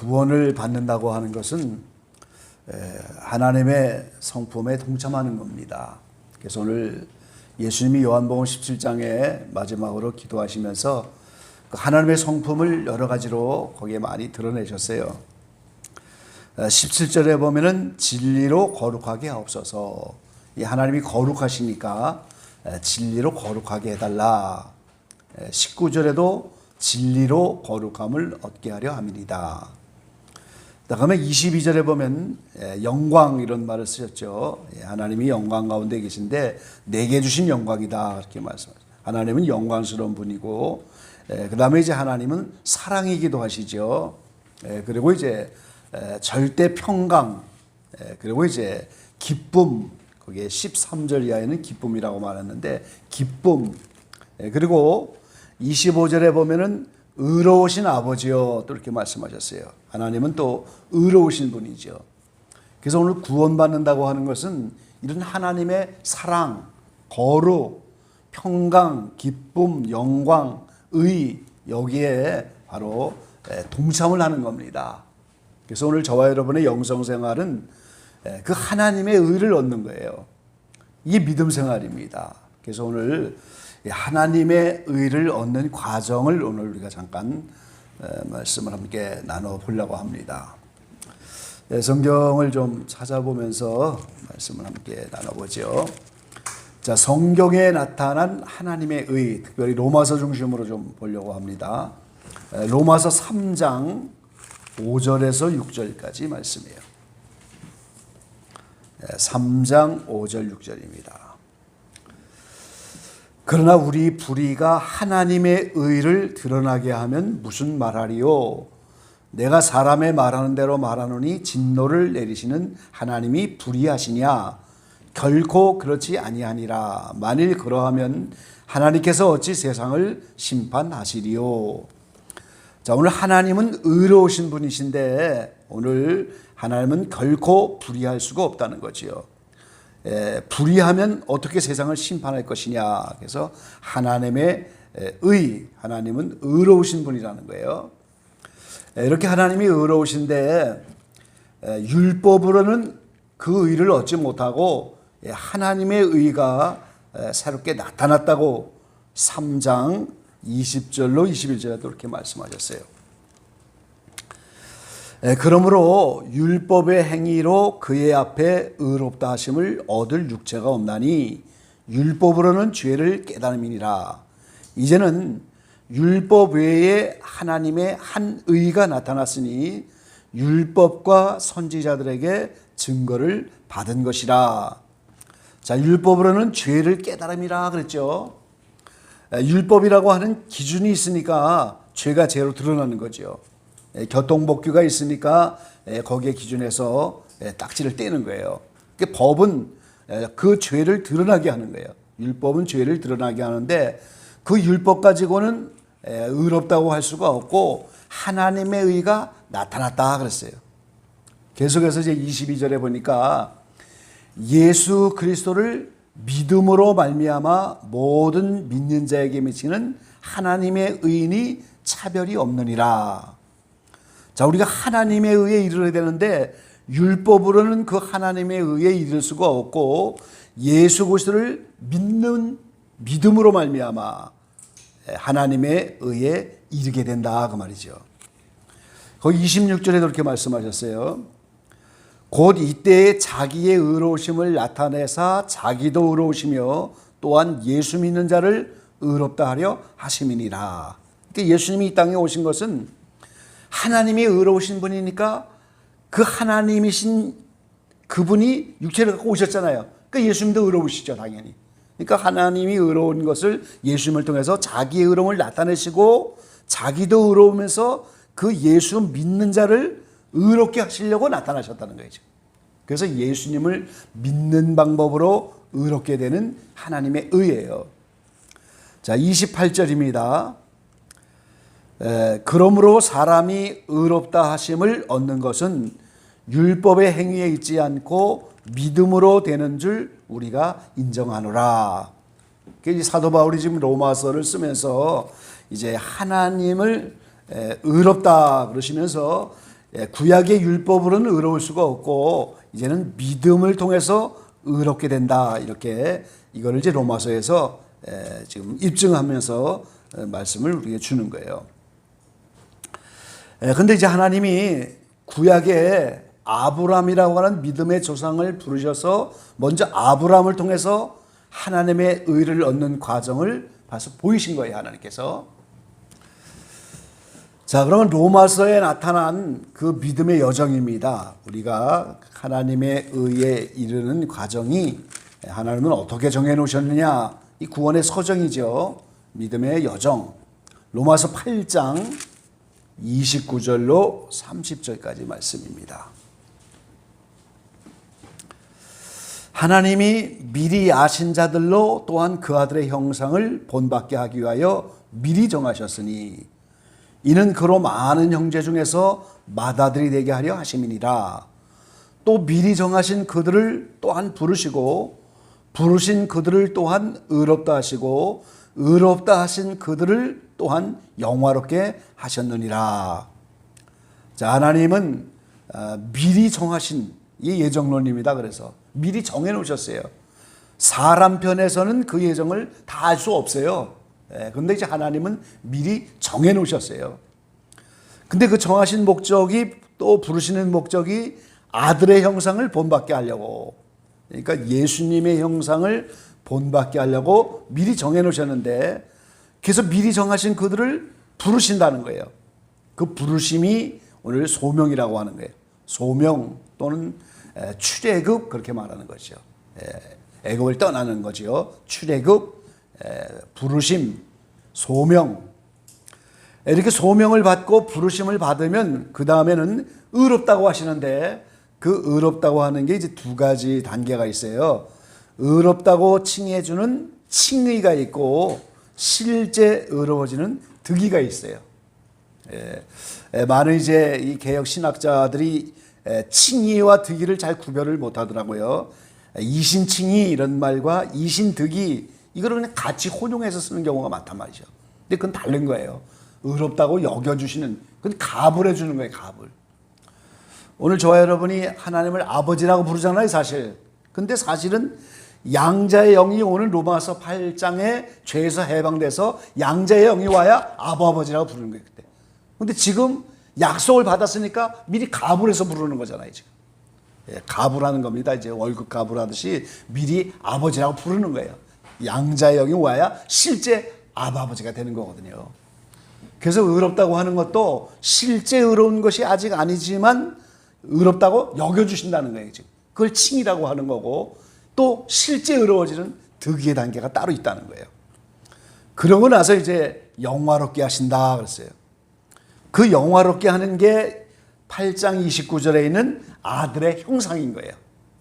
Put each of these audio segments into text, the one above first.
구원을 받는다고 하는 것은 하나님의 성품에 동참하는 겁니다. 그래서 오늘 예수님이 요한복음 17장에 마지막으로 기도하시면서 하나님의 성품을 여러 가지로 거기에 많이 드러내셨어요. 17절에 보면은 진리로 거룩하게 하옵소서. 이 하나님이 거룩하시니까 진리로 거룩하게 해달라. 19절에도 진리로 거룩함을 얻게 하려 함이니이다. 그다음에 22절에 보면 영광 이런 말을 쓰셨죠. 하나님이 영광 가운데 계신데 내게 주신 영광이다 이렇게 말씀하셨어요. 하나님은 영광스러운 분이고 그다음에 이제 하나님은 사랑이기도 하시죠. 그리고 이제 절대 평강 그리고 이제 기쁨 거기에 13절 이하에는 기쁨이라고 말했는데 기쁨 그리고 25절에 보면은 의로우신 아버지요 또 이렇게 말씀하셨어요. 하나님은 또 의로우신 분이죠. 그래서 오늘 구원받는다고 하는 것은 이런 하나님의 사랑, 거룩, 평강, 기쁨, 영광, 의 여기에 바로 동참을 하는 겁니다. 그래서 오늘 저와 여러분의 영성생활은 그 하나님의 의를 얻는 거예요. 이게 믿음 생활입니다. 그래서 오늘 하나님의 의를 얻는 과정을 오늘 우리가 잠깐 말씀을 함께 나눠보려고 합니다. 성경을 좀 찾아보면서 말씀을 함께 나눠보죠. 자, 성경에 나타난 하나님의 의, 특별히 로마서 중심으로 좀 보려고 합니다. 로마서 3장 5절에서 6절까지 말씀이에요. 3장 5절 6절입니다. 그러나 우리 불의가 하나님의 의를 드러나게 하면 무슨 말하리요? 내가 사람의 말하는 대로 말하노니 진노를 내리시는 하나님이 불의하시냐? 결코 그렇지 아니하니라. 만일 그러하면 하나님께서 어찌 세상을 심판하시리요? 자, 오늘 하나님은 의로우신 분이신데 오늘 하나님은 결코 불의할 수가 없다는 거지요. 불의하면 어떻게 세상을 심판할 것이냐. 그래서 하나님의 의, 하나님은 의로우신 분이라는 거예요. 이렇게 하나님이 의로우신데 율법으로는 그 의를 얻지 못하고 하나님의 의가 새롭게 나타났다고 3장 20절로 21절에도 그렇게 말씀하셨어요. 그러므로 율법의 행위로 그의 앞에 의롭다 하심을 얻을 육체가 없나니 율법으로는 죄를 깨달음이니라. 이제는 율법 외에 하나님의 한 의가 나타났으니 율법과 선지자들에게 증거를 받은 것이라. 자, 율법으로는 죄를 깨달음이라 그랬죠. 율법이라고 하는 기준이 있으니까 죄가 죄로 드러나는 거죠. 교통법규가 있으니까 거기에 기준해서 딱지를 떼는 거예요. 그러니까 법은 그 죄를 드러나게 하는 거예요. 율법은 죄를 드러나게 하는데 그 율법 가지고는 의롭다고 할 수가 없고 하나님의 의가 나타났다 그랬어요. 계속해서 이제 22절에 보니까 예수 그리스도를 믿음으로 말미암아 모든 믿는 자에게 미치는 하나님의 의인이 차별이 없느니라. 자, 우리가 하나님의 의에 이르러야 되는데 율법으로는 그 하나님의 의에 이를 수가 없고 예수 그리스도를 믿는 믿음으로 말미암아 하나님의 의에 이르게 된다 그 말이죠. 거기 26절에도 그렇게 말씀하셨어요. 곧 이때에 자기의 의로우심을 나타내사 자기도 의로우시며 또한 예수 믿는 자를 의롭다 하려 하심이니라. 그러니까 예수님이 이 땅에 오신 것은 하나님이 의로우신 분이니까 그 하나님이신 그분이 육체를 갖고 오셨잖아요. 그러니까 예수님도 의로우시죠, 당연히. 그러니까 하나님이 의로운 것을 예수님을 통해서 자기의 의로움을 나타내시고 자기도 의로우면서 그 예수 믿는 자를 의롭게 하시려고 나타나셨다는 거죠. 그래서 예수님을 믿는 방법으로 의롭게 되는 하나님의 의예요. 자, 28절입니다. 그러므로 사람이 의롭다 하심을 얻는 것은 율법의 행위에 있지 않고 믿음으로 되는 줄 우리가 인정하노라. 사도 바울이 지금 로마서를 쓰면서 이제 하나님을 의롭다 그러시면서 구약의 율법으로는 의로울 수가 없고 이제는 믿음을 통해서 의롭게 된다. 이렇게 이거를 이제 로마서에서 지금 입증하면서 말씀을 우리에게 주는 거예요. 근데 이제 하나님이 구약에 아브라함이라고 하는 믿음의 조상을 부르셔서 먼저 아브라함을 통해서 하나님의 의를 얻는 과정을 봐서 보이신 거예요, 하나님께서. 자, 그러면 로마서에 나타난 그 믿음의 여정입니다. 우리가 하나님의 의에 이르는 과정이 하나님은 어떻게 정해 놓으셨느냐, 이 구원의 서정이죠. 믿음의 여정. 로마서 8장 29절로 30절까지 말씀입니다. 하나님이 미리 아신 자들로 또한 그 아들의 형상을 본받게 하기 위하여 미리 정하셨으니 이는 그로 많은 형제 중에서 맏아들이 되게 하려 하심이니라. 또 미리 정하신 그들을 또한 부르시고 부르신 그들을 또한 의롭다 하시고 의롭다 하신 그들을 또한 영화롭게 하셨느니라. 자, 하나님은 미리 정하신 이 예정론입니다. 그래서 미리 정해 놓으셨어요. 사람 편에서는 그 예정을 다 알 수 없어요. 그런데 이제 하나님은 미리 정해 놓으셨어요. 근데 그 정하신 목적이, 또 부르시는 목적이 아들의 형상을 본받게 하려고, 그러니까 예수님의 형상을 본받게 하려고 미리 정해 놓으셨는데, 그래서 미리 정하신 그들을 부르신다는 거예요. 그 부르심이 오늘 소명이라고 하는 거예요. 소명 또는 출애굽, 그렇게 말하는 거죠. 애굽을 떠나는 거죠. 출애굽, 부르심, 소명. 이렇게 소명을 받고 부르심을 받으면 그 다음에는 의롭다고 하시는데, 그 의롭다고 하는 게 이제 두 가지 단계가 있어요. 의롭다고 칭해주는 칭의가 있고 실제 의로워지는 득의가 있어요. 많은 이제 이 개혁 신학자들이 칭의와 득의를 잘 구별을 못하더라고요. 이신칭의 이런 말과 이신득의, 이거를 그냥 같이 혼용해서 쓰는 경우가 많단 말이죠. 근데 그건 다른 거예요. 의롭다고 여겨주시는, 그건 갑을 해주는 거예요, 갑을. 오늘 저와 여러분이 하나님을 아버지라고 부르잖아요, 사실. 근데 사실은 양자의 영이 오는 로마서 8장에 죄에서 해방돼서 양자의 영이 와야 아버지라고 부르는 거예요, 그때. 근데 지금 약속을 받았으니까 미리 갑을 해서 부르는 거잖아요, 지금. 갑을 겁니다. 이제 월급 갑을 하듯이 미리 아버지라고 부르는 거예요. 양자의 영이 와야 실제 아버지가 되는 거거든요. 그래서 의롭다고 하는 것도 실제 의로운 것이 아직 아니지만 의롭다고 여겨주신다는 거예요, 지금. 그걸 칭이라고 하는 거고, 또 실제 의로워지는 득의의 단계가 따로 있다는 거예요. 그러고 나서 이제 영화롭게 하신다 그랬어요. 그 영화롭게 하는 게 8장 29절에 있는 아들의 형상인 거예요.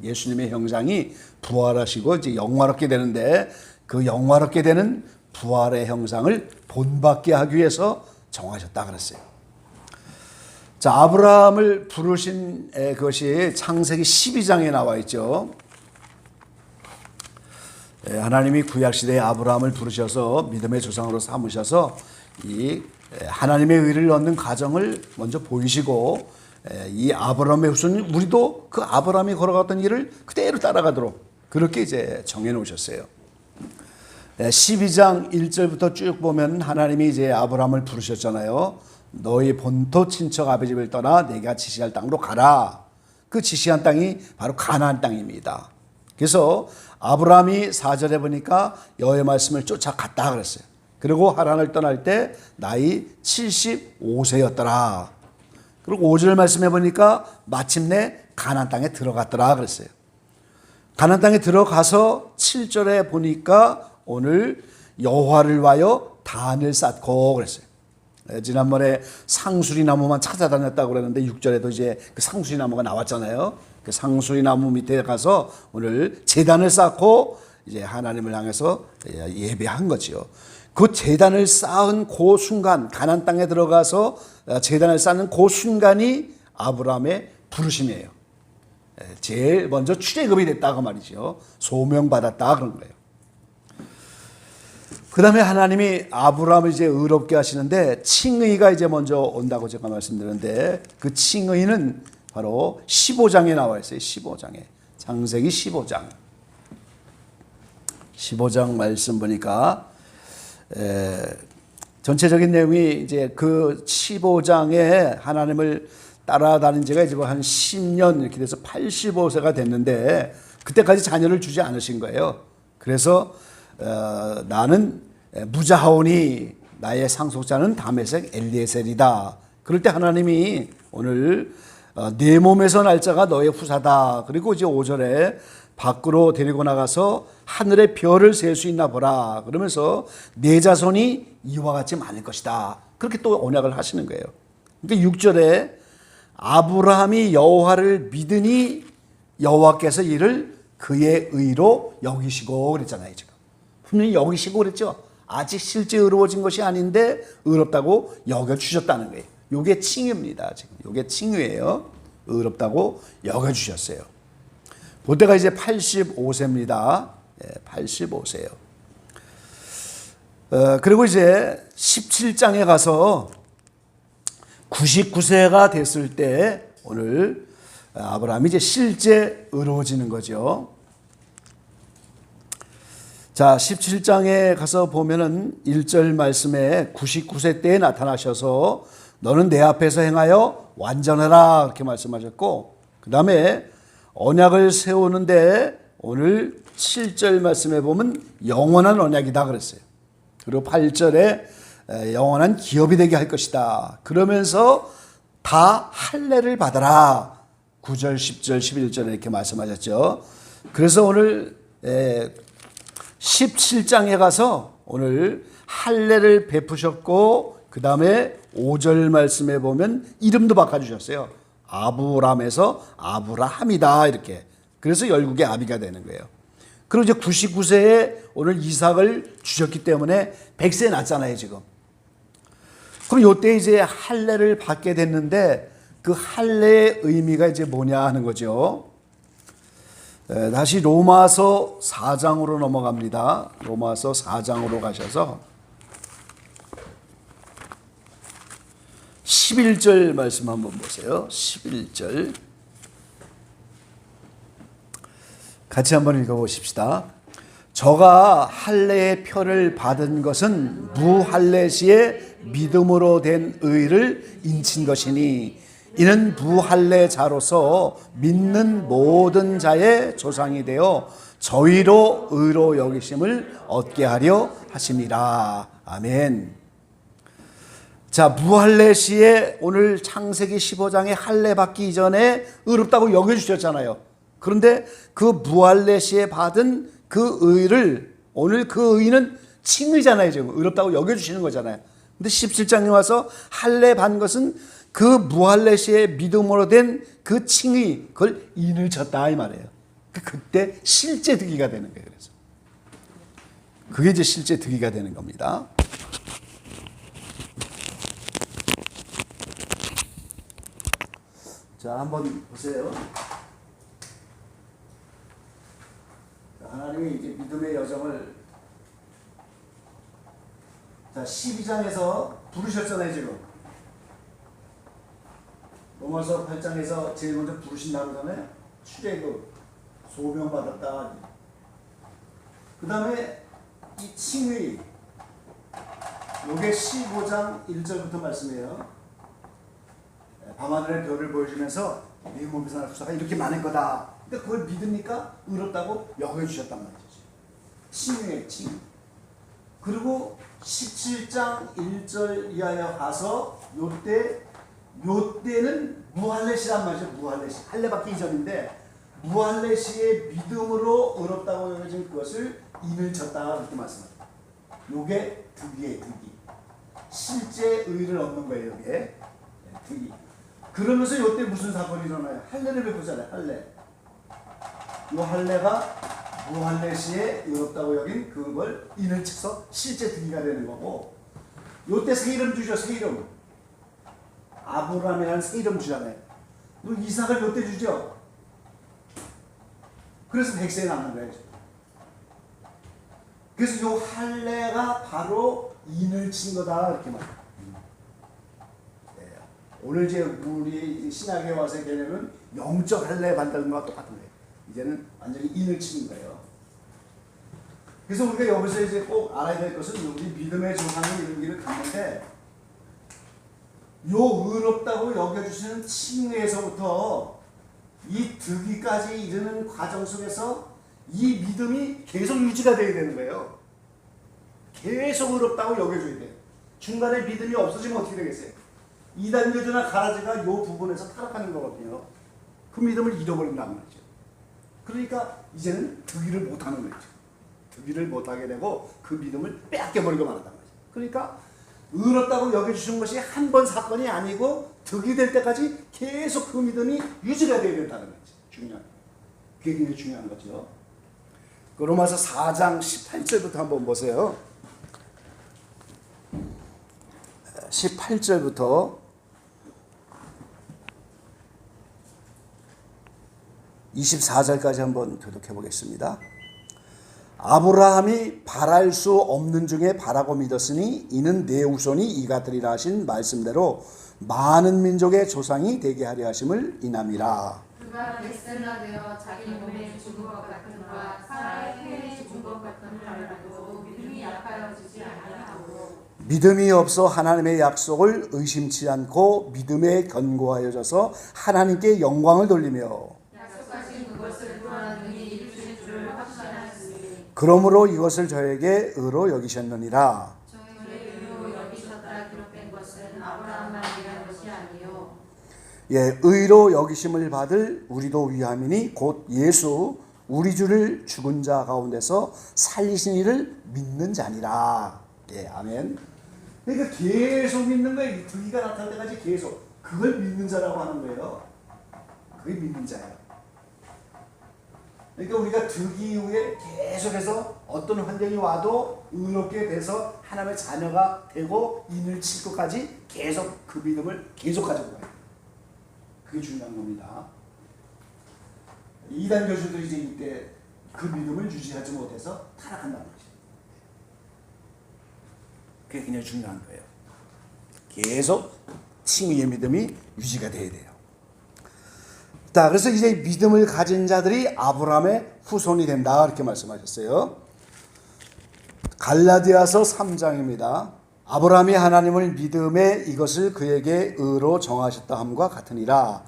예수님의 형상이 부활하시고 이제 영화롭게 되는데, 그 영화롭게 되는 부활의 형상을 본받게 하기 위해서 정하셨다 그랬어요. 자, 아브라함을 부르신 그것이 창세기 12장에 나와 있죠. 하나님이 구약시대에 아브라함을 부르셔서 믿음의 조상으로 삼으셔서 이 하나님의 의를 얻는 과정을 먼저 보이시고, 이 아브라함의 후손 우리도 그 아브라함이 걸어갔던 일을 그대로 따라가도록 그렇게 이제 정해 놓으셨어요. 12장 1절부터 쭉 보면 하나님이 이제 아브라함을 부르셨잖아요. 너희 본토 친척 아버지 집을 떠나 내가 지시할 땅으로 가라. 그 지시한 땅이 바로 가나안 땅입니다. 그래서 아브라함이 4절에 보니까 여호와의 말씀을 쫓아갔다 그랬어요. 그리고 하란을 떠날 때 나이 75세였더라. 그리고 5절 말씀해 보니까 마침내 가나안 땅에 들어갔더라 그랬어요. 가나안 땅에 들어가서 7절에 보니까 오늘 여호와를 위하여 단을 쌓고 그랬어요. 지난번에 상수리 나무만 찾아다녔다고 그랬는데 6절에도 이제 그 상수리 나무가 나왔잖아요. 그 상수리 나무 밑에 가서 오늘 제단을 쌓고 이제 하나님을 향해서 예배한 거지요. 그 제단을 쌓은 그 순간, 가나안 땅에 들어가서 제단을 쌓는 그 순간이 아브라함의 부르심이에요. 제일 먼저 출애굽이 됐다고 말이죠. 소명받았다 그런 거예요. 그 다음에 하나님이 아브라함을 이제 의롭게 하시는데 칭의가 이제 먼저 온다고 제가 말씀드렸는데 그 칭의는 바로 15장에 나와 있어요. 15장에. 창세기 15장. 15장 말씀 보니까 전체적인 내용이 이제 그 15장에 하나님을 따라다닌 지가 이제 한 10년 이렇게 돼서 85세가 됐는데 그때까지 자녀를 주지 않으신 거예요. 그래서 나는 무자하오니 나의 상속자는 다메섹 엘리에셀이다. 그럴 때 하나님이 오늘 내 몸에서 날 자가 너의 후사다. 그리고 이제 5절에 밖으로 데리고 나가서 하늘의 별을 셀 수 있나 보라. 그러면서 내 자손이 이와 같이 많을 것이다. 그렇게 또 언약을 하시는 거예요. 그러니까 6절에 아브라함이 여호와를 믿으니 여호와께서 이를 그의 의로 여기시고 그랬잖아요. 지금 분명히 여기시고 그랬죠. 아직 실제 의로워진 것이 아닌데 의롭다고 여겨주셨다는 거예요. 이게 칭의입니다. 지금 이게 칭의예요. 의롭다고 여겨주셨어요. 그때가 이제 85세입니다. 85세예요. 그리고 이제 17장에 가서 99세가 됐을 때 오늘 아브라함이 이제 실제 의로워지는 거죠. 자, 17장에 가서 보면은 1절 말씀에 99세 때에 나타나셔서 너는 내 앞에서 행하여 완전하라 그렇게 말씀하셨고, 그 다음에 언약을 세우는데 오늘 7절 말씀에 보면 영원한 언약이다 그랬어요. 그리고 8절에 영원한 기업이 되게 할 것이다. 그러면서 다 할례를 받아라. 9절, 10절, 11절에 이렇게 말씀하셨죠. 그래서 오늘 17장에 가서 오늘 할례를 베푸셨고 그 다음에 5절 말씀에 보면 이름도 바꿔주셨어요. 아브람에서 아브라함이다 이렇게. 그래서 열국의 아비가 되는 거예요. 그리고 이제 99세에 오늘 이삭을 주셨기 때문에 100세 났잖아요 지금. 그럼 요때 이제 할례를 받게 됐는데 그 할례의 의미가 이제 뭐냐 하는 거죠. 다시 로마서 4장으로 넘어갑니다. 로마서 4장으로 가셔서 11절 말씀 한번 보세요. 11절 같이 한번 읽어보십시다. 저가 할례의 표를 받은 것은 무할례 시에 믿음으로 된 의를 인친 것이니 이는 무할례자로서 믿는 모든 자의 조상이 되어 저희로 의로 여기심을 얻게 하려 하심이라. 아멘. 자, 무할례 시에 오늘 창세기 15장에 할례 받기 이전에 의롭다고 여겨주셨잖아요. 그런데 그 무할례 시에 받은 그 의를 오늘 그 의는 칭의잖아요. 지금 의롭다고 여겨주시는 거잖아요. 근데 17장에 와서 할례 받은 것은 그 무할례 시에 믿음으로 된 그 칭의, 그걸 인을 쳤다 이 말이에요. 그때 실제 득의가 되는 거예요. 그래서 그게 이제 실제 득의가 되는 겁니다. 자, 한번 보세요. 하나님이 이제 믿음의 여정을 자 12장에서 부르셨잖아요 지금. 로마서 8장에서 제일 먼저 부르신다고 하잖아요. 출애굽 소명받았다. 그 다음에 이 칭의 요게 15장 1절부터 말씀이에요. 밤하늘의 별을 보여주면서 네 몸에서 날 후사가 이렇게 많을 거다. 근데 그걸 믿으니까 의롭다고 여겨주셨단 말이죠. 칭의의 칭의. 그리고 17장 1절 이하에 가서 요때는 무할례시란 말이죠. 무할례시. 할례 받기 이전인데 무할례시의 믿음으로 의롭다고 여겨진 그것을 인을 쳤다 이렇게 말씀합니다. 요게 득이에요. 득이. 실제 의를 얻는 거예요. 요게 득이. 그러면서 요때 무슨 사건이 일어나요? 할례를 베푸잖아요. 할례. 요 할례가 무할례 시에 의롭다고 여긴 그걸 인을 쳐서 실제 득이가 되는 거고, 요때 새 이름 주죠. 새 이름. 아브라함이라는 새 이름 주잖아요. 그리고 이삭을 요때 주죠. 그래서 100세에 남는 거예요. 그래서 요 할례가 바로 인을 친 거다 이렇게 말해요. 오늘 이제 우리 신약에 와서의 개념은 영적 할례 받는 거와 똑같은 거예요. 이제는 완전히 인을 치는 거예요. 그래서 우리가 여기서 이제 꼭 알아야 될 것은 우리 믿음의 조상을 이루기를 갔는데 요 의롭다고 여겨주시는 칭의에서부터 이 득기까지 이르는 과정 속에서 이 믿음이 계속 유지가 돼야 되는 거예요. 계속 의롭다고 여겨줘야 돼요. 중간에 믿음이 없어지면 어떻게 되겠어요? 이단교주나 가라지가 이 부분에서 타락하는 거거든요. 그 믿음을 잃어버린단 말이죠. 그러니까 이제는 득의를 못하는 거죠. 득의를 못하게 되고 그 믿음을 빼앗겨버리고 말한단 말이죠. 그러니까 의롭다고 여겨주신 것이 한 번 사건이 아니고 득이 될 때까지 계속 그 믿음이 유지가 돼야 된다는 거죠. 중요한. 그게 굉장히 중요한 거죠. 로마서 4장 18절부터 한번 보세요. 18절부터 24절까지 한번 교독해 보겠습니다. 아브라함이 바랄 수 없는 중에 바라고 믿었으니 이는 내 후손이 이가 되리라 하신 말씀대로 많은 민족의 조상이 되게 하려 하심을 인함이라. 그가 뱃살나되어 자기 몸에 죽은 것 같은가 사라의 태에 죽은 것 같은 자라도 믿음이 약하여지지 아니하고 믿음이 없어 하나님의 약속을 의심치 않고 믿음에 견고하여져서 하나님께 영광을 돌리며 약속하신 그것을 또한 능히 이루실 줄을 확신하였으니 그러므로 이것을 저에게 의로 여기셨느니라. 저에게 의로 여기셨다 기록된 것은 아브라함만 위한 것이 아니요 예, 의로 여기심을 받을 우리도 위함이니 곧 예수 우리 주를 죽은 자 가운데서 살리신 이를 믿는 자니라. 예, 아멘. 그러니까 계속 믿는 거예요. 득의가 나타날 때까지 계속 그걸 믿는 자라고 하는 거예요. 그게 믿는 자예요. 그러니까 우리가 득의 이후에 계속해서 어떤 환경이 와도 의롭게 돼서 하나님의 자녀가 되고 인을 칠 것까지 계속 그 믿음을 계속 가지고 가요. 그게 중요한 겁니다. 이단 교주들이 이제 이때 그 믿음을 유지하지 못해서 타락한다는 거죠. 그게 굉장히 중요한 거예요. 계속 칭의의 믿음이 유지가 돼야 돼요. 자, 그래서 이제 믿음을 가진 자들이 아브라함의 후손이 된다 이렇게 말씀하셨어요. 갈라디아서 3장입니다. 아브라함이 하나님을 믿음에 이것을 그에게 의로 정하셨다 함과 같으니라.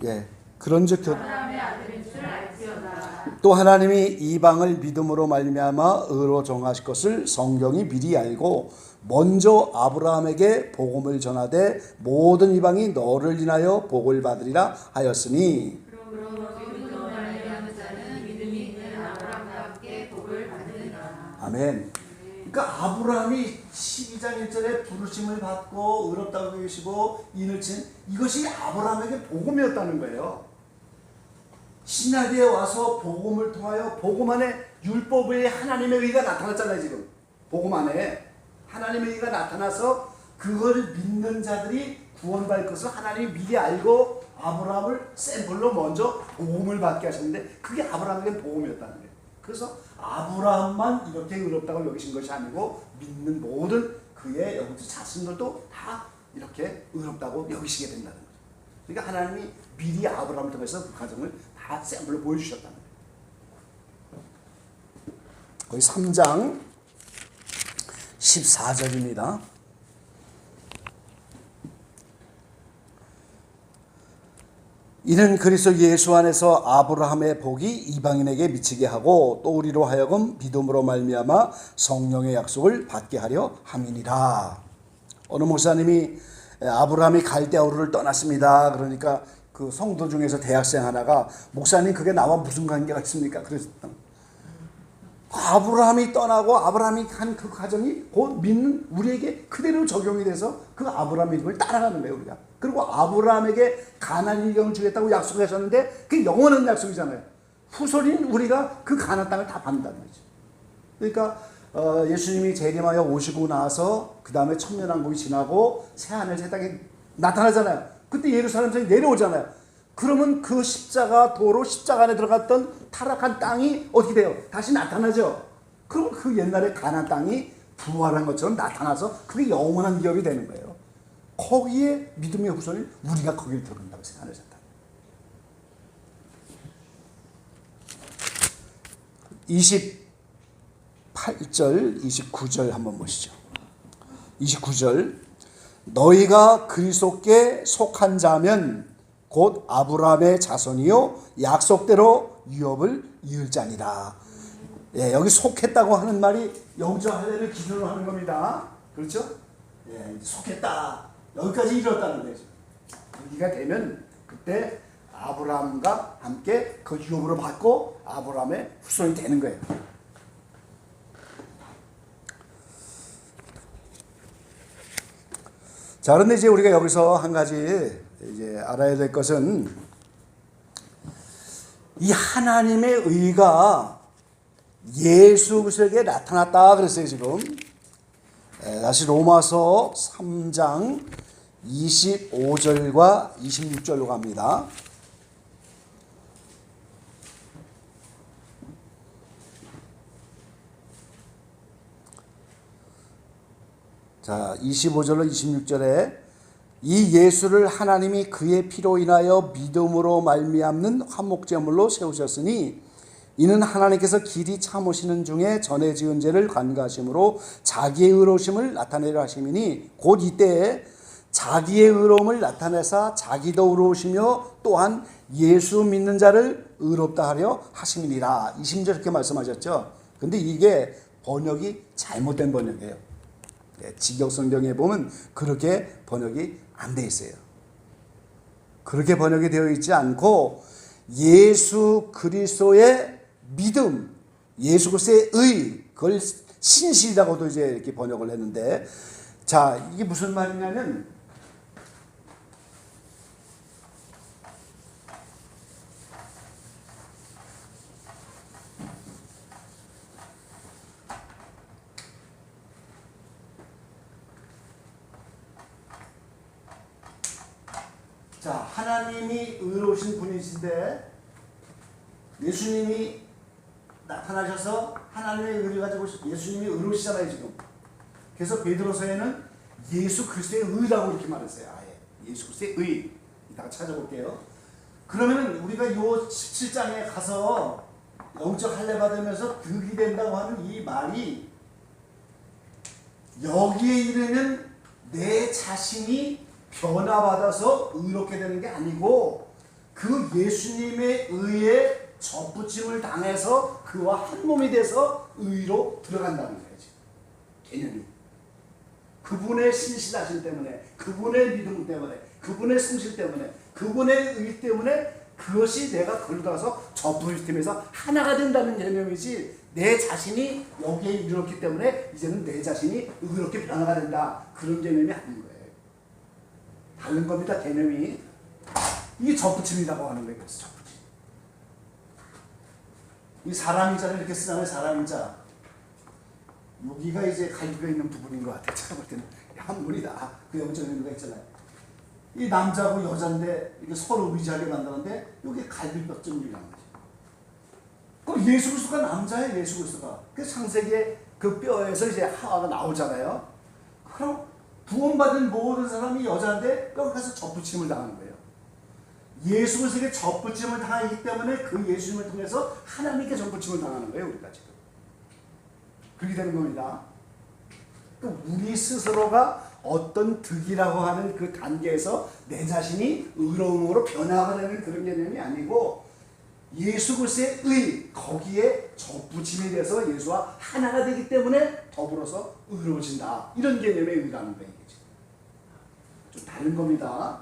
예, 그런즉 아브라함의 아들인 줄 알지어다. 또 하나님이 이방을 믿음으로 말미암아 의로 정하실 것을 성경이 미리 알고 먼저 아브라함에게 복음을 전하되 모든 이방이 너를 인하여 복을 받으리라 하였으니 그러므로 믿음으로 말미암은 자는 믿음이 있는 아브라함과 함께 복을 받으리라. 아멘. 그러니까 아브라함이 12장 1절에 부르심을 받고 의롭다고 계시고 인을 친 이것이 아브라함에게 복음이었다는 거예요. 신약에 와서 복음을 통하여 복음 안에 율법의 하나님의 의가 나타났잖아요. 지금 복음 안에 하나님의 의가 나타나서 그걸 믿는 자들이 구원받을 것을 하나님이 미리 알고 아브라함을 샘플로 먼저 복음을 받게 하셨는데 그게 아브라함에게 복음이었다는 거예요. 그래서 아브라함만 이렇게 의롭다고 여기신 것이 아니고 믿는 모든 그의 영적 자손들도 다 이렇게 의롭다고 여기시게 된다는 거죠. 그러니까 하나님이 미리 아브라함을 통해서 그 과정을 다 샘플로 보여주셨다는 거예요. 거기 3장 14절입니다. 이는 그리스도 예수 안에서 아브라함의 복이 이방인에게 미치게 하고 또 우리로 하여금 믿음으로 말미암아 성령의 약속을 받게 하려 함이니라. 어느 목사님이 아브라함이 갈대아우르를 떠났습니다. 그러니까 그 성도 중에서 대학생 하나가 목사님 그게 나와 무슨 관계가 있습니까? 그랬다. 아브라함이 떠나고 아브라함이 한 그 과정이 곧 믿는 우리에게 그대로 적용이 돼서 그 아브라함 믿음을 따라가는 거예요 우리가. 그리고 아브라함에게 가나안 일경을 주겠다고 약속하셨는데 그게 영원한 약속이잖아요. 후손인 우리가 그 가나안 땅을 다 받는다는 거죠. 그러니까 예수님이 재림하여 오시고 나서 그 다음에 천년왕국이 지나고 새하늘 새 땅에 나타나잖아요. 그때 예루살렘에서 내려오잖아요. 그러면 그 십자가 도로 십자가 안에 들어갔던 타락한 땅이 어떻게 돼요? 다시 나타나죠. 그럼 그 옛날에 가나안 땅이 부활한 것처럼 나타나서 그게 영원한 기업이 되는 거예요. 거기에 믿음의 후손이 우리가 거기를 들어간다고 생각하셨다. 28절, 29절 한번 보시죠. 29절 너희가 그리스도께 속한 자면 곧 아브라함의 자손이요 약속대로 유업을 이을 자니라. 예, 여기 속했다고 하는 말이 영적 할례를 기준으로 하는 겁니다. 그렇죠? 예, 속했다. 여기까지 이뤘다는 거죠. 여기가 되면 그때 아브라함과 함께 그 유업으로 받고 아브라함의 후손이 되는 거예요. 자, 그런데 이제 우리가 여기서 한 가지 이제 알아야 될 것은 이 하나님의 의가 예수 그리스도에게 나타났다 그랬어요, 지금. 다시 로마서 3장 25절과 26절로 갑니다. 자, 25절로 26절에 이 예수를 하나님이 그의 피로 인하여 믿음으로 말미암는 화목제물로 세우셨으니 이는 하나님께서 길이 참으시는 중에 전에 지은 죄를 간과하심으로 자기의 의로우심을 나타내려 하심이니 곧 이때에 자기의 의로움을 나타내사 자기도 의로우시며 또한 예수 믿는 자를 의롭다 하려 하심이니라. 20절 이렇게 말씀하셨죠. 근데 이게 번역이 잘못된 번역이에요. 직역성경에 보면 그렇게 번역이 안 돼 있어요. 그렇게 번역이 되어 있지 않고 예수 그리스도의 믿음, 예수 그리스도의 의, 그걸 신실이라고도 이제 이렇게 번역을 했는데, 자, 이게 무슨 말이냐면, 자, 하나님이 의로우신 분이신데 예수님이 나타나셔서 하나님의 의를 가지고 예수님이 의로우시잖아요, 지금. 그래서 베드로서에는 예수 그리스도의 의라고 이렇게 말했어요. 아예 예수 그리스도의 의. 이따가 찾아볼게요. 그러면 우리가 요 17장에 가서 영적 할례 받으면서 득이 된다고 하는 이 말이 여기에 이르면 내 자신이 변화받아서 의롭게 되는 게 아니고 그 예수님의 의에 접붙임을 당해서 그와 한 몸이 돼서 의로 들어간다는 거예요. 개념이. 그분의 신실하심 때문에, 그분의 믿음 때문에, 그분의 성실 때문에, 그분의 의 때문에 그것이 내가 걸어가서 접붙임에서 하나가 된다는 개념이지, 내 자신이 여기에 이르렀기 때문에 이제는 내 자신이 의롭게 변화가 된다, 그런 개념이 아닌 거예요. 다른 겁니다, 개념이. 이게 접붙임이라고 하는 거예요. 그래서 접붙임. 이 사람인자를 이렇게 쓰잖아요. 사람인자. 여기가 이제 갈비가 있는 부분인 것 같아요. 제가 볼 때는 한 분이다. 그 영적인 의미가 있잖아요. 이 남자하고 여자인데 이게 서로 의지하게 만드는데 여기 갈비뼈점이라는 거죠. 그럼 예수 그리스도가 남자예요. 예수 그리스도가. 그 창세기에 그 뼈에서 이제 하와가 나오잖아요. 그럼 구원받은 모든 사람이 여자인데 여기 가서 접붙임을 당하는 거예요. 예수 그리스도에게 접붙임을 당하기 때문에 그 예수님을 통해서 하나님께 접붙임을 당하는 거예요. 우리가 지금. 그렇게 되는 겁니다. 우리 스스로가 어떤 득이라고 하는 그 단계에서 내 자신이 의로움으로 변화가 되는 그런 개념이 아니고 예수 그리스도의 의, 거기에 접붙임이 돼서 예수와 하나가 되기 때문에 더불어서 의로워진다. 이런 개념의 의라는 거예요. 좀 다른 겁니다.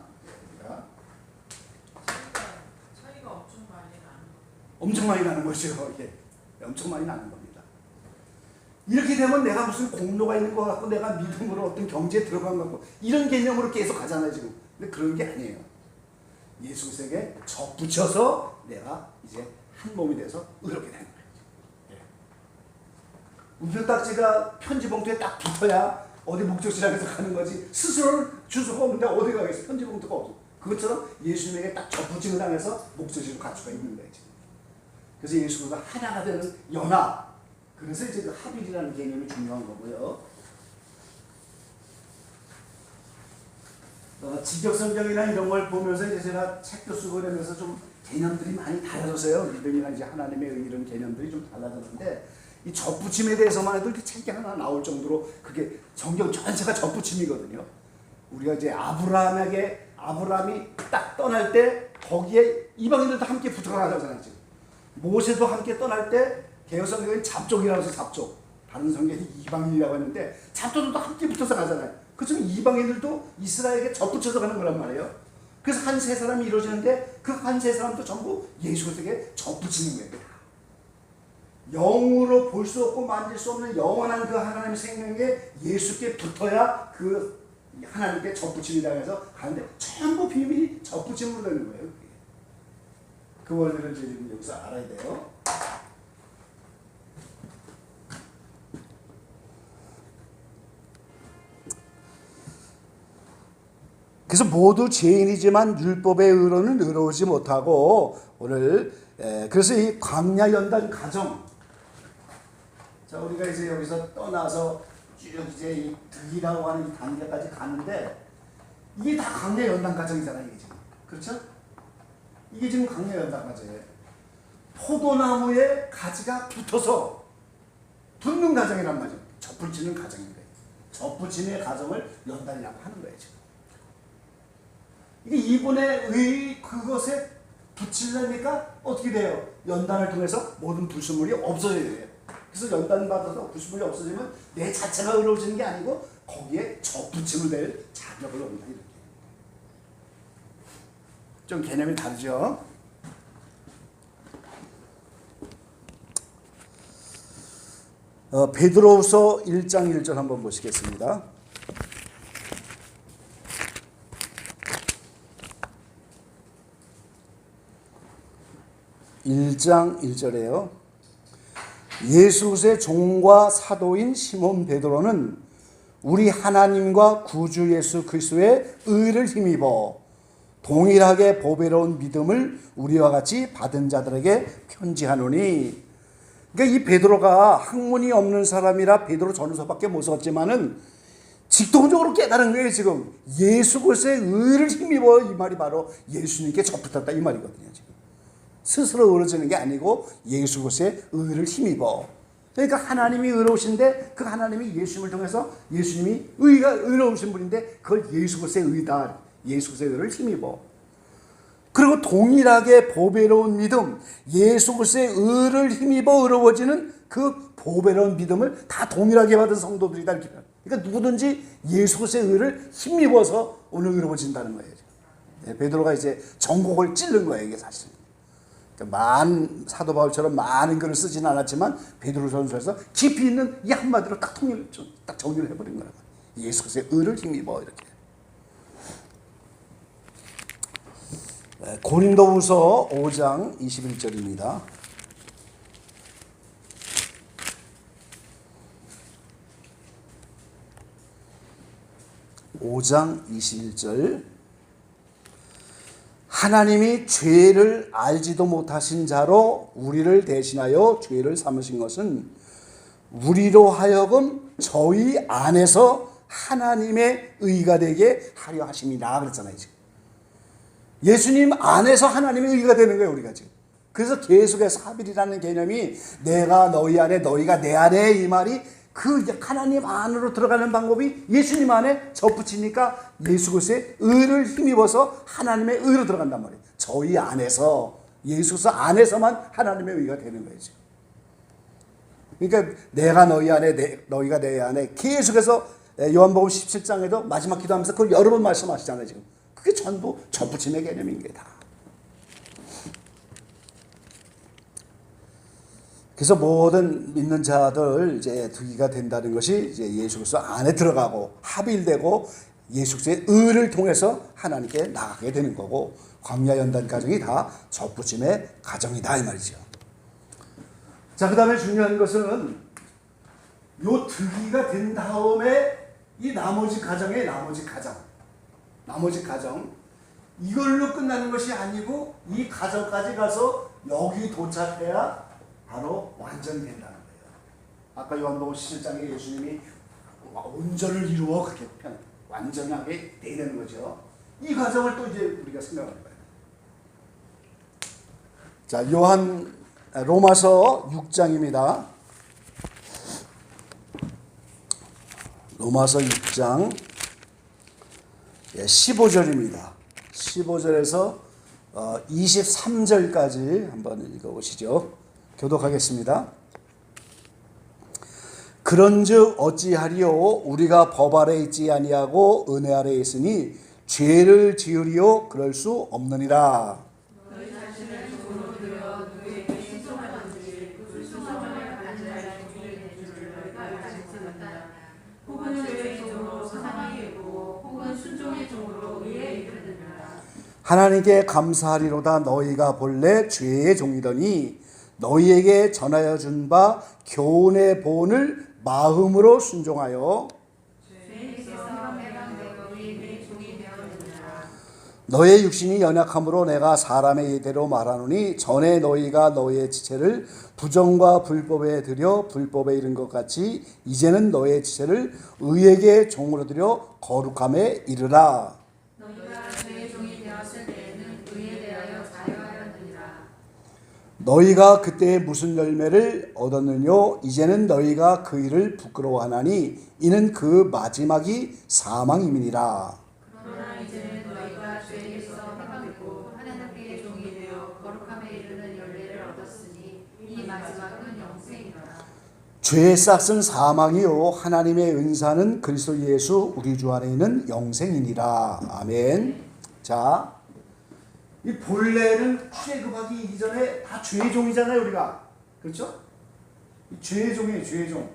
차이가 엄청 많이 나는 거예요. 엄청 많이 나는 거죠. 이게 엄청 많이 나는 겁니다. 이렇게 되면 내가 무슨 공로가 있는 것 같고 내가 믿음으로 어떤 경지에 들어간 것 같고 이런 개념으로 계속 가잖아요, 지금. 근데 그런 게 아니에요. 예수 그리스도에게 접붙여서 내가 이제 한 몸이 돼서 의롭게 되는 거예요. 운전딱지가 편지 봉투에 딱 붙어야 어디 목적지락에서 가는 거지. 스스로는 주소가 없는데 어디 가겠어? 편지 봉투가 없어. 그것처럼 예수님에게 딱 접붙임을 당해서 목적지로 갈 수가 있는 거예요, 지금. 그래서 예수 그리스도가 하나가 되는 연합, 그래서 이제 그 합일이라는 개념이 중요한 거고요. 직역성경이나 이런 걸 보면서 이제 제가 책도 쓰고 이러면서 좀 개념들이 많이 달라졌어요. 믿음이나 이제 하나님의 이런 개념들이 좀 달라졌는데 이 접붙임에 대해서만 해도 이렇게 책이 하나 나올 정도로 그게 성경 전체가 접붙임이거든요. 우리가 이제 아브라함이 딱 떠날 때 거기에 이방인들도 함께 붙어가잖아요. 지금 모세도 함께 떠날 때 개혁성경은 잡족이라고 해서 잡족, 다른 성경이 이방인이라고 했는데 잡족들도 함께 붙어서 가잖아요. 그렇지만 이방인들도 이스라엘에게 접붙여서 가는 거란 말이에요. 그래서 한 세 사람이 이루어지는데 그 한 세 사람도 전부 예수 그리스도에게 접붙이는 거예요. 영으로 볼 수 없고 만질 수 없는 영원한 그 하나님의 생명에 예수께 붙어야 그 하나님께 접붙임이다 해서 가는데 전부 비밀이 접붙임으로 되는 거예요. 그 원리를 지금 여기서 알아야 돼요. 그래서 모두 죄인이지만 율법의 의로는 의로우지 못하고 오늘 그래서 이 광야 연단 가정, 자 우리가 이제 여기서 떠나서 쭉 이제 이 득이라고 하는 이 단계까지 가는데 이게 다 광야 연단 가정이잖아요. 이게 지금 그렇죠? 이게 지금 광야 연단 가정이에요. 포도나무에 가지가 붙어서 붙는 가정이란 말이죠. 접붙이는 가정인 거예요. 접붙임의 가정을 연단이라고 하는 거예요. 지금. 이게 이분의 의 그것에 붙이려니까 어떻게 돼요? 연단을 통해서 모든 불순물이 없어져야 돼요. 그래서 연단 받아서 불순물이 없어지면 내 자체가 의로워지는 게 아니고 거기에 접붙임을 될 자격을 얻는다 이렇게. 좀 개념이 다르죠? 베드로후서 1장 1절 한번 보시겠습니다. 1장 1절에요. 예수 그리스도의 종과 사도인 시몬 베드로는 우리 하나님과 구주 예수 그리스도의 의를 힘입어 동일하게 보배로운 믿음을 우리와 같이 받은 자들에게 편지하노니. 그러니까 이 베드로가 학문이 없는 사람이라 베드로 전후서밖에 못 썼지만은 직동적으로 깨달은 거예요. 지금 예수 그리스도의 의를 힘입어, 이 말이 바로 예수님께 접붙었다 이 말이거든요. 지금 스스로 의로워지는 게 아니고 예수 그리스도의 의를 힘입어. 그러니까 하나님이 의로우신데 그 하나님이 예수님을 통해서 예수님이 의로우신 분인데 그걸 예수 그리스도의 의다, 예수 그리스도의 의를 힘입어. 그리고 동일하게 보배로운 믿음, 예수 그리스도의 의를 힘입어 의로워지는 그 보배로운 믿음을 다 동일하게 받은 성도들이다 이렇게. 그러니까 누구든지 예수 그리스도의 의를 힘입어서 오늘 의로워진다는 거예요. 베드로가 이제 전곡을 찌른 거예요, 이게 사실. 그러니까 사도 바울처럼 많은 글을 쓰진 않았지만 베드로전서에서 깊이 있는 이 한마디로 딱 정리를 해버린 거라고. 예수 그리스도의 의를 힘입어 이렇게. 고린도후서 5장 21절입니다. 5장 21절. 하나님이 죄를 알지도 못하신 자로 우리를 대신하여 죄를 삼으신 것은 우리로 하여금 저희 안에서 하나님의 의가 되게 하려 하심이다 그랬잖아요. 지금. 예수님 안에서 하나님의 의가 되는 거예요, 우리가 지금. 그래서 계속해서 합일이라는 개념이 내가 너희 안에 너희가 내 안에 이 말이 그 하나님 안으로 들어가는 방법이 예수님 안에 접붙이니까 예수 그리스도의 의를 힘입어서 하나님의 의로 들어간단 말이에요. 저희 안에서 예수 그리스도 안에서만 하나님의 의가 되는 거예요. 지금. 그러니까 내가 너희 안에 너희가 내 안에 계속해서 요한복음 17장에도 마지막 기도하면서 그걸 여러 번 말씀하시잖아요. 지금. 그게 전부 접붙임의 개념인 게 다. 그래서 모든 믿는 자들 이제 득이가 된다는 것이 이제 예수 그리스도 안에 들어가고 합일되고 예수 그리스도의 의를 통해서 하나님께 나가게 되는 거고 광야 연단 과정이 다 접붙임의 과정이다 이 말이죠. 자, 그다음에 중요한 것은 요 득이가 된 다음에 이 나머지 과정의 나머지 과정 이걸로 끝나는 것이 아니고 이 과정까지 가서 여기 도착해야 바로 완전히 된다는 거예요. 아까 요한복음 17장에 예수님이 온전을 이루어 그렇게 완전하게 되는 거죠. 이 과정을 또 이제 우리가 생각해 봐야 돼요. 자, 로마서 6장입니다. 로마서 6장 15절입니다. 15절에서 23절까지 한번 읽어보시죠. 교독하겠습니다. 그런즉 어찌하리요 우리가 법 아래 있지 아니하고 은혜 아래 있으니 죄를 지으리요 그럴 수 없느니라. 너희 자신을 종으로 들여 누구에게 신성하든지 그 신성함을 받는 자의 종이 된 줄을 너희가 알지 못하느냐. 혹은 죄의 종으로 사망에 이르고 혹은 순종의 종으로 의에 이르느니라. 하나님께 감사하리로다. 너희가 본래 죄의 종이더니 너희에게 전하여 준 바 교훈의 보온을 마음으로 순종하여 죄에서 해방되어 의의 종이 되었느니라. 너의 육신이 연약함으로 내가 사람의 예대로 말하노니 전에 너희가 너희의 지체를 부정과 불법에 들여 불법에 이른 것 같이 이제는 너희의 지체를 의에게 종으로 들여 거룩함에 이르라. 너희가 죄의 종이 되었을 때에는 의에 대하여 자유하였느니라. 너희가 그때 무슨 열매를 얻었느뇨? 이제는 너희가 그 일을 부끄러워하나니 이는 그 마지막이 사망임이니라. 그러나 이제는 너희가 죄에서 해방되고 하나님께 종이 되어 거룩함에 이르는 열매를 얻었으니 이 마지막은 영생이라. 죄의 싹은 사망이요 하나님의 은사는 그리스도 예수 우리 주 안에 있는 영생이니라. 아멘. 자, 이 본래는 출애굽하기 이전에 다 죄의 종이잖아요, 우리가. 그렇죠? 이 죄의 종이에요, 죄의 종.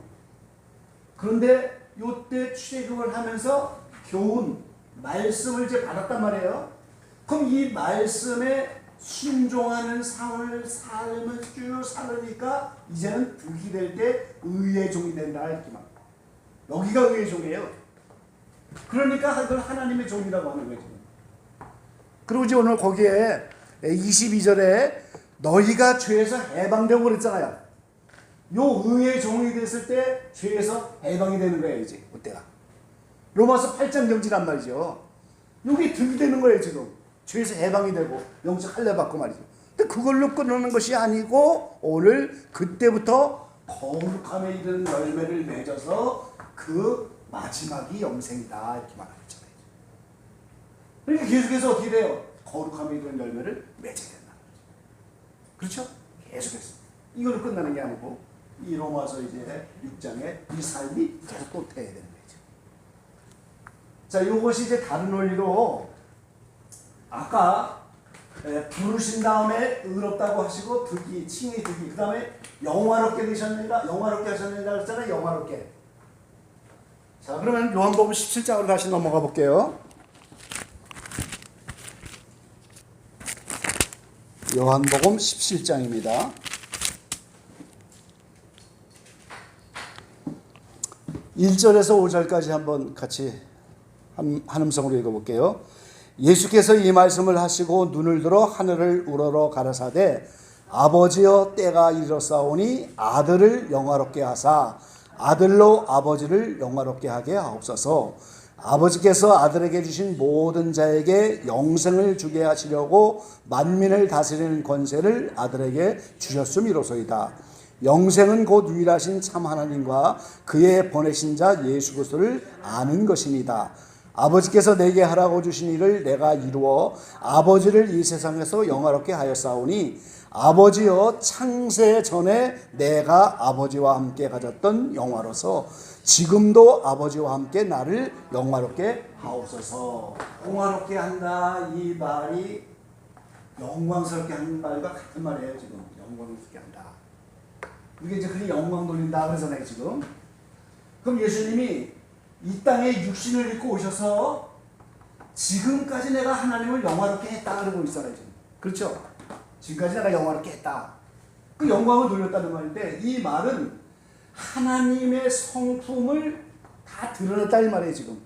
그런데 요때 출애굽을 하면서 교훈, 말씀을 이제 받았단 말이에요. 그럼 이 말씀에 순종하는 삶을 쭉 살으니까 이제는 득이 될 때 의의 종이 된다 이렇게 말. 여기가 의의 종이에요. 그러니까 그걸 하나님의 종이라고 하는 거죠. 그리고 이제 오늘 거기에 22절에 너희가 죄에서 해방되고 그랬잖아요. 요 의의 종이 됐을 때 죄에서 해방이 되는 거예요, 이제 그때가. 로마서 8장 경지란 말이죠. 여기 득이 되는 거예요, 지금. 죄에서 해방이 되고 영적 할례 받고 말이죠. 근데 그걸로 끝나는 것이 아니고 오늘 그때부터 거룩함에 이르는 열매를 맺어서 그 마지막이 영생이다 이렇게 말하고 있잖아요. 그러니까 계속해서 어떻게 돼요? 거룩함에 이르는 열매를 맺어야 된다. 그렇죠? 계속해서. 이걸로 끝나는 게 아니고 이 로마서 이제 6장에 이 삶이 계속 또 돼야 되는 거죠. 자, 이것이 이제 다른 원리로 아까 부르신 다음에 의롭다고 하시고 득이, 칭의 득이, 그 다음에 영화롭게 되셨느니라, 영화롭게 하셨느니라 그랬잖아요. 영화롭게. 자, 그러면 요한복음 17장으로 다시 넘어가 볼게요. 요한복음 17장입니다. 1절에서 5절까지 한번 같이 한 음성으로 읽어볼게요. 예수께서 이 말씀을 하시고 눈을 들어 하늘을 우러러 가라사대 아버지여 때가 이르렀사오니 아들을 영화롭게 하사 아들로 아버지를 영화롭게 하게 하옵소서. 아버지께서 아들에게 주신 모든 자에게 영생을 주게 하시려고 만민을 다스리는 권세를 아들에게 주셨음이로소이다. 영생은 곧 유일하신 참 하나님과 그의 보내신 자 예수 그리스도를 아는 것입니다. 아버지께서 내게 하라고 주신 일을 내가 이루어 아버지를 이 세상에서 영화롭게 하였사오니 아버지여 창세 전에 내가 아버지와 함께 가졌던 영화로서 지금도 아버지와 함께 나를 영화롭게 하옵소서. 영화롭게 한다 이 말이 영광스럽게 하는 말과 같은 말이에요. 지금 영광스럽게 한다. 이게 이제 그리 영광 돌린다 그러잖아요 지금. 그럼 예수님이 이 땅에 육신을 입고 오셔서 지금까지 내가 하나님을 영화롭게 했다 그러고 있잖아요 지금. 그렇죠? 지금까지 내가 영화롭게 했다. 그 영광을 돌렸다는 말인데 이 말은 하나님의 성품을 다 드러냈다 이 말이에요 지금.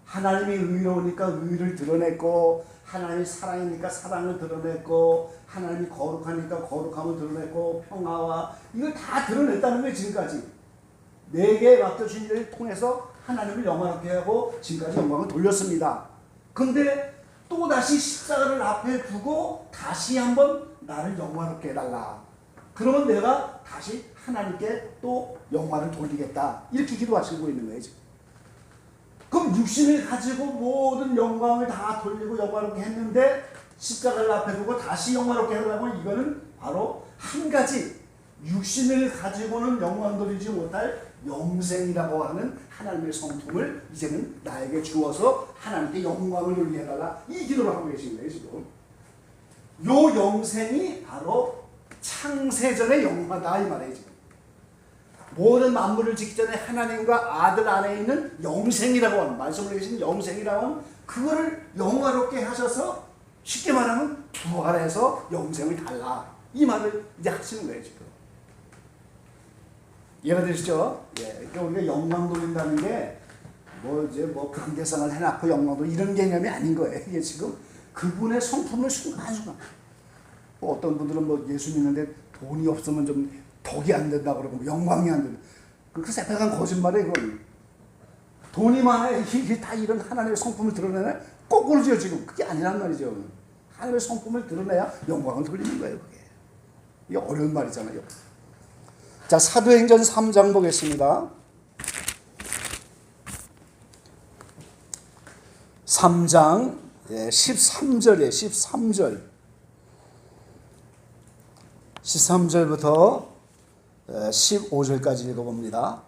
하나님이 의로우니까 의를 드러냈고 하나님이 사랑이니까 사랑을 드러냈고 하나님이 거룩하니까 거룩함을 드러냈고 평화와 이걸 다 드러냈다는 거예요 지금까지. 내게 맡겨주신 일을 통해서 하나님을 영화롭게 하고 지금까지 영광을 돌렸습니다. 근데 또다시 십자가를 앞에 두고 다시 한번 나를 영화롭게 해달라. 그러면 내가 다시 하나님께 또 영광을 돌리겠다. 이렇게 기도하시고 있는 거예요, 지금. 그럼 육신을 가지고 모든 영광을 다 돌리고 영화롭게 했는데 십자가를 앞에 두고 다시 영화롭게 하려면 이거는 바로 한 가지 육신을 가지고는 영광 돌리지 못할 영생이라고 하는 하나님의 성품을 이제는 나에게 주어서 하나님께 영광을 돌리게 해달라. 이 기도를 하고 계신 거예요, 지금. 요 영생이 바로 창세전의 영화다 이 말이에요, 지금. 모든 만물을 짓기 전에 하나님과 아들 안에 있는 영생이라고 하는, 말씀을 계신 영생이라고 하는 그거를 영화롭게 하셔서 쉽게 말하면 부활해서 영생을 달라. 이 말을 이제 하시는 거예요, 지금. 이해가 되시죠? 예. 그러니까 우리가 영광 돌린다는 게 이제 강대상을 해놨고 영광 돌 이런 개념이 아닌 거예요. 이게 지금 그분의 성품을 순간순간. 어떤 분들은 예수 믿는데 돈이 없으면 좀 덕이 안 된다 그러고 영광이 안 된다. 그 새빨간 거짓말이에요, 그건. 돈이 많아야 이게 다 이런 하나님의 성품을 드러내나? 거꾸로죠, 지금. 그게 아니란 말이죠. 하나님의 성품을 드러내야 영광을 돌리는 거예요, 그게. 이게 어려운 말이잖아요. 자, 사도행전 3장 보겠습니다. 3장 13절이에요. 13절. 13절부터 15절까지 읽어봅니다.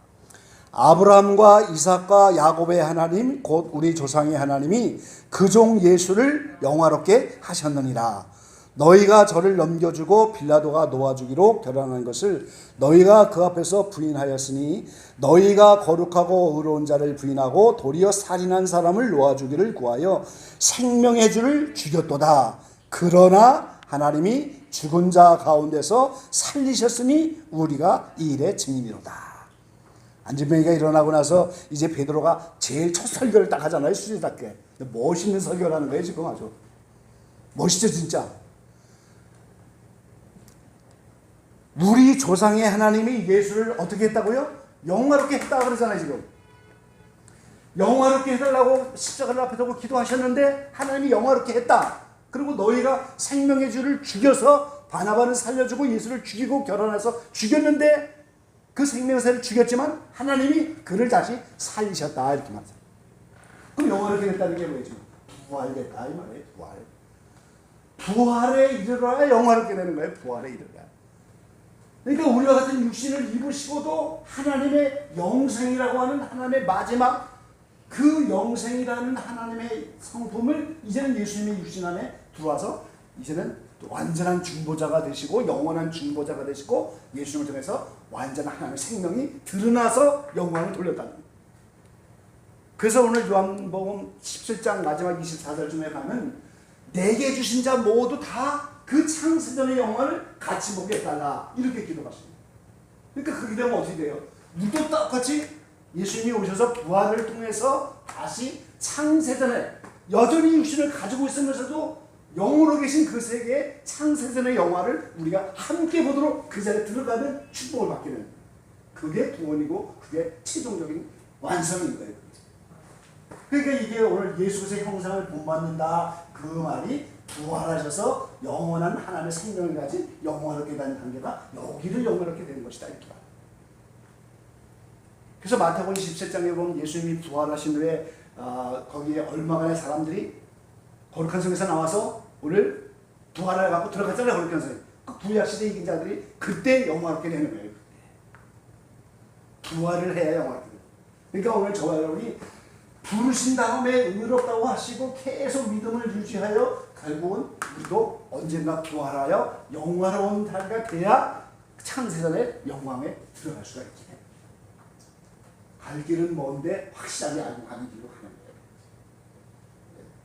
아브라함과 이삭과 야곱의 하나님 곧 우리 조상의 하나님이 그 종 예수를 영화롭게 하셨느니라. 너희가 저를 넘겨주고 빌라도가 놓아주기로 결단한 것을 너희가 그 앞에서 부인하였으니 너희가 거룩하고 의로운 자를 부인하고 도리어 살인한 사람을 놓아주기를 구하여 생명의 주를 죽였도다. 그러나 하나님이 죽은 자 가운데서 살리셨으니 우리가 이 일의 증인이로다. 안진뱅이가 일어나고 나서 이제 베드로가 제일 첫 설교를 딱 하잖아요, 수지답게. 멋있는 설교를 하는 거예요, 지금 아주. 멋있죠, 진짜. 우리 조상의 하나님이 예수를 어떻게 했다고요? 영화롭게 했다고 그러잖아요, 지금. 영화롭게 해달라고 십자가를 앞에 두고 기도하셨는데 하나님이 영화롭게 했다. 그리고 너희가 생명의 주를 죽여서 바나바는 살려주고 예수를 죽이고 결혼해서 죽였는데 그 생명사를 죽였지만 하나님이 그를 다시 살리셨다. 이렇게 말합니다. 그럼 영화롭게 됐다는 게 뭐예요? 부활됐다 이 말이에요. 부활에 이르러야 영화롭게 되는 거예요. 부활에 이르러야. 그러니까 우리와 같은 육신을 입으시고도 하나님의 영생이라고 하는 하나님의 마지막 그 영생이라는 하나님의 성품을 이제는 예수님의 육신 안에 들어와서 이제는 완전한 중보자가 되시고 영원한 중보자가 되시고 예수님을 통해서 완전한 하나님의 생명이 드러나서 영광을 돌렸다는 거예요. 그래서 오늘 요한복음 17장 마지막 24절쯤에 가면 내게 주신 자 모두 다 그 창세전의 영광을 같이 보게 해달라 이렇게 기도하십니다. 그러니까 그렇게 되면 어떻게 돼요? 우리도 똑같이 예수님이 오셔서 부활을 통해서 다시 창세전에 여전히 육신을 가지고 있으면서도 영으로 계신 그 세계의 창세전의 영화를 우리가 함께 보도록 그 자리에 들어가는 축복을 받게 되는 그게 구원이고 그게 최종적인 완성인 거예요. 그러니까 이게 오늘 예수의 형상을 본받는다 그 말이 부활하셔서 영원한 하나님의 생명을 가진 영원하게 되는 단계가 여기를 영원하게 되는 것이다 이렇게 말합니다. 그래서 마태복음 17장에 보면 예수님이 부활하신 후에 거기에 얼마간의 사람들이 거룩한 성에서 나와서 오늘 부활을 갖고 들어갔잖아요. 거룩한 성에. 그 구약시대 이긴 자들이 그때 영화롭게 되는 거예요. 부활을 해야 영화롭게 돼요. 그러니까 오늘 저와 여러분이 부르신 다음에 의롭다고 하시고 계속 믿음을 유지하여 결국은 우리도 언젠가 부활하여 영화로운 자가 돼야 창세전의 영광에 들어갈 수가 있게 돼요. 갈 길은 먼데 확실하게 알고 가는 길로 가는 거예요.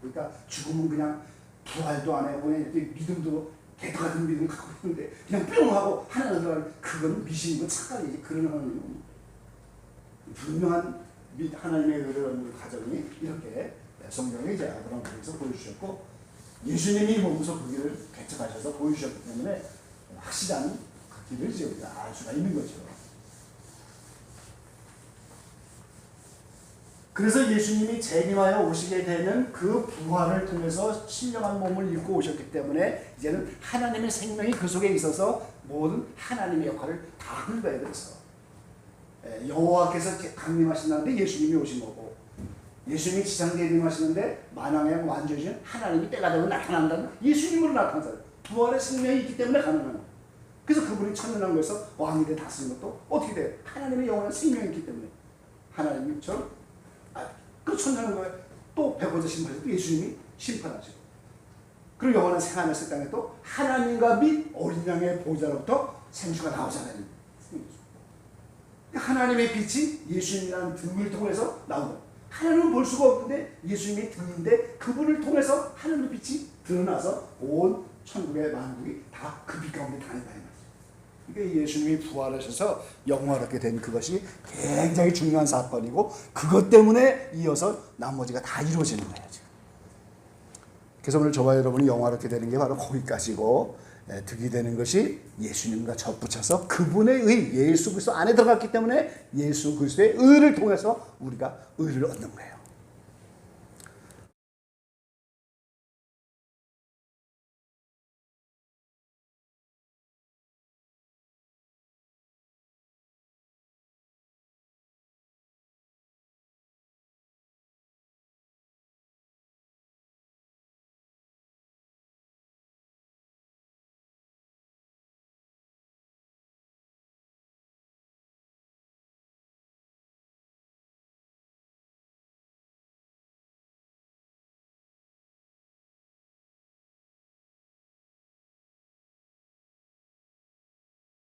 그러니까 죽으면 그냥 부활도 안 하고 믿음도 개도 같은 믿음 갖고 있는데 그냥 뿅 하고 하나님 들어가는 그건 미신이고 착각이지. 그런 하나님은 분명한 하나님의 의를 가정이 이렇게 성경에 이제 아브라함에서 보여주셨고 예수님이 몸소 그 길을 개척하셔서 보여주셨기 때문에 확실한 그 길을 이제 우리가 알 수가 있는 거죠. 그래서 예수님이 재림하여 오시게 되는 그 부활을 통해서 신령한 몸을 입고 오셨기 때문에 이제는 하나님의 생명이 그 속에 있어서 모든 하나님의 역할을 다 하는 거예요. 그래서 여호와께서 강림하신다는데 예수님이 오신 거고, 예수님이 지상대에 임하시는데 만왕의 완주이신 하나님이 때가 되면 나타난다는 예수님으로 나타난 사람. 부활의 생명이 있기 때문에 가능한 거예요. 그래서 그분이 천년한 거에서 왕이 돼 다스리는 것도 어떻게 돼요? 하나님의 영원한 생명이 있기 때문에. 하나님처럼 그 천년한 거에 또 백보자 심판에도 예수님이 심판하시고, 그리고 영원한 생하늘의 땅에 또 하나님과 및 어린 양의 보좌로부터 생수가 나오잖아요. 하나님의 빛이 예수님이라는 등을 통해서 나온다. 하나님은 볼 수가 없는데 예수님이 등인데 그분을 통해서 하나님의 빛이 드러나서 온 천국의 만국이 다 그 빛 가운데 다닌다 이 말이죠. 그러니까 예수님이 부활하셔서 영원하게 된 그것이 굉장히 중요한 사건이고, 그것 때문에 이어서 나머지가 다 이루어지는 거예요. 지금. 그래서 오늘 저와 여러분이 영원하게 되는 게 바로 거기까지고, 득이 되는 것이 예수님과 접붙여서 그분의 의, 예수 그리스도 안에 들어갔기 때문에 예수 그리스도의 의를 통해서 우리가 의를 얻는 거예요.